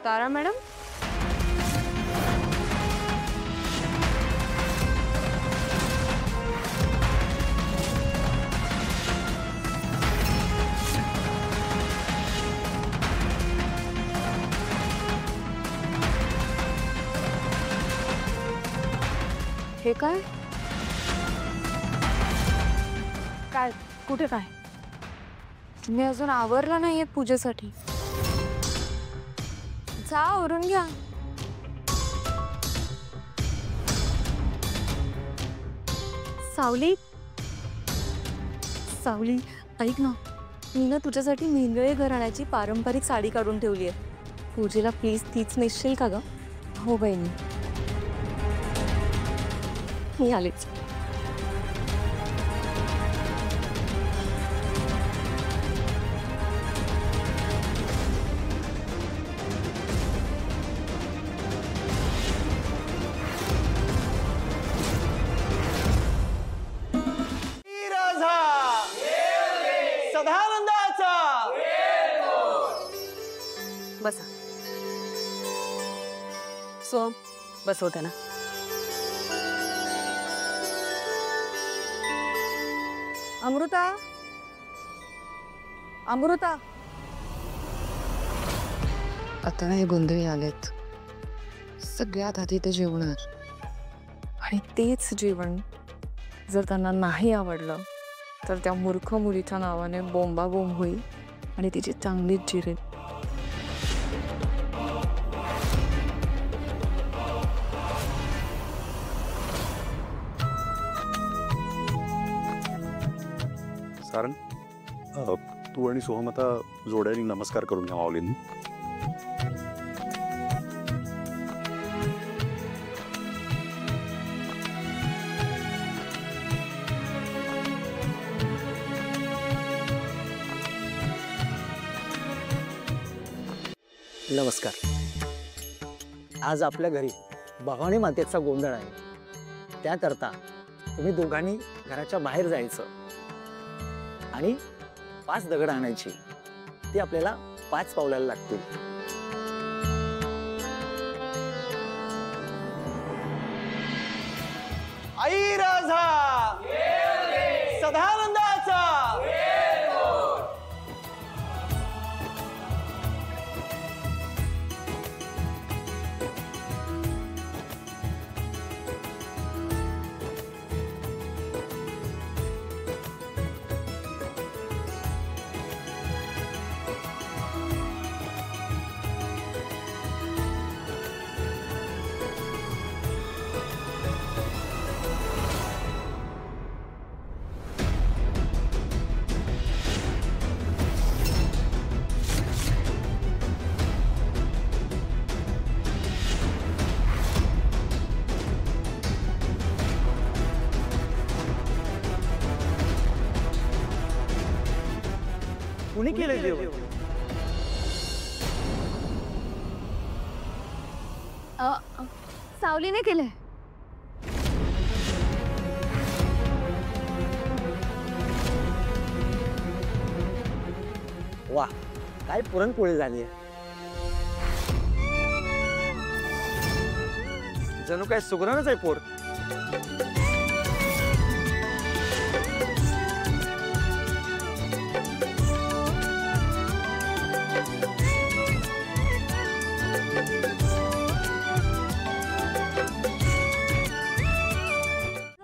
तारा madam, हे काय काय कुठे काय? तुम्ही अजून आवरला नाहीये पूजेसाठी. जा आवरून घ्या. सावली, सावली ऐक ना, मी ना तुझ्यासाठी मेंगळे घराण्याची पारंपरिक साडी काढून ठेवली आहे. पूजेला प्लीज तीच नेसशील का ग? हो बहिणी, मी आलेच. बसा. सोम बसवते ना. अमृता, अमृता. आता हे गोंधळी आलेत. सगळ्यात आधी ते जेवणार आणि तेच जेवण जर त्यांना नाही आवडलं तर त्या मूर्ख मुलीच्या नावाने बोंबाबोंब होईल आणि तिची चांगलीच जिरेल. सारंग, तू आणि सोहम आता जोड्याने नमस्कार करून घ्या माऊलींनी. नमस्कार. आज आपल्या घरी भवानी मातेचा गोंधळ आहे. त्याकरता तुम्ही दोघांनी घराच्या बाहेर जायचं आणि 5 दगड आणायची. ती आपल्याला 5 पावलाला लागतील. आई राजा सदानंदाचा कुणी केले जेवण? सावलीने केलंय. वा, काय पुरणपोळी झाली आहे. जणू काय सुगरणच आहे पोर.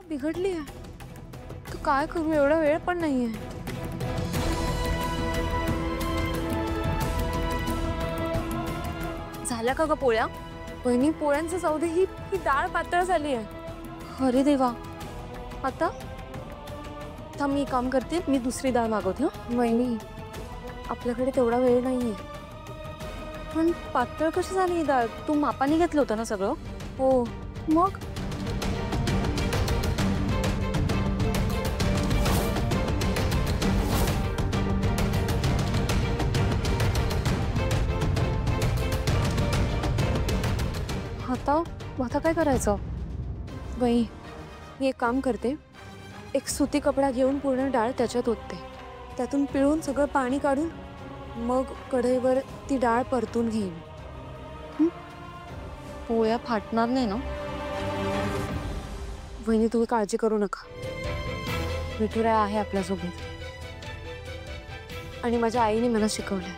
बिघडली आहे तर काय करू, एवढा वेळ पण नाहीये. झाल्या का ग पोळ्या? वहिनी, पोळ्यांचं जाऊ दे, ही डाळ पातळ झाली आहे. अरे देवा, आता थांब, मी काम करते, मी दुसरी डाळ मागवते. वहिनी, आपल्याकडे तेवढा वेळ नाहीये. पण पातळ कशी झाली ही डाळ? तू मापाने घेतलं होतं ना सगळं? हो, मग आता काय करायचं? बाई, मी एक काम करते, एक सुती कपडा घेऊन पूर्ण डाळ त्याच्यात ओतते, त्यातून पिळून सगळं पाणी काढून मग कढईवर ती डाळ परतून घेईन. पोळ्या फाटणार नाही ना? वहिनी तुम्ही काळजी करू नका, विठुराय आहे आपल्यासोबत. आणि माझ्या आईने मला शिकवलंय,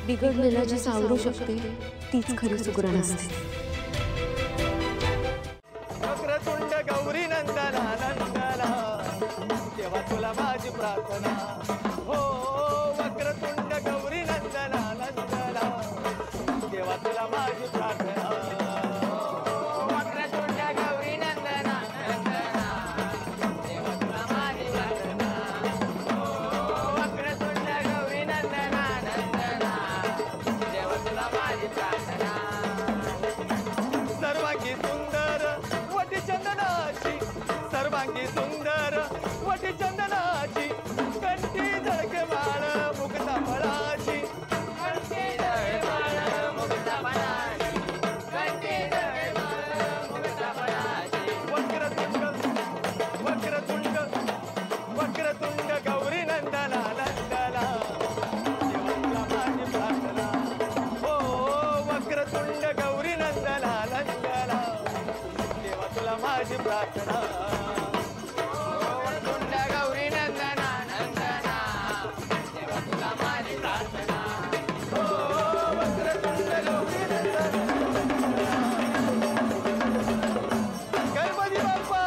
बिघडलेला जी सावरू शकते तीच खरी सुगरण असते. वक्रतुंड गौरी नंदना नंदना तेव्हा तुला माझी प्रार्थना. हो वक्रतुंड गौरी नंदना नंदना तेव्हा तुला माझी प्रार्थना. वक्रतुंड गौरी नंदना नंदना तेव्हा तुला माझी प्रार्थना. वक्रतुंड गौरी नंदना नंदना तेव्हा तुला माझी प्रार्थना. सर्वांगी सुंदर वटी चंदनाची, सर्वांगी सुंदर वटी चंदनाची, कंठी झळके माळ मुक्ता फळाची, कंठी झळके माळ मुक्ता फळाची, कंठी झळके माळ मुक्ता फळाची. वक्रतुंड वक्रतुंड वक्रतुंड गौरी नंदना नंदना तेव्हा तुला माझी प्रार्थना. हो वक्रतुंड गौरी नंदना नंदना तेव्हा तुला माझी प्रार्थना. वक्रतुंड गौरी नंदना नंदना तेव्हा तुला माझी प्रार्थना. हो वक्रतुंड गौरी नंदना. गणपती बाप्पा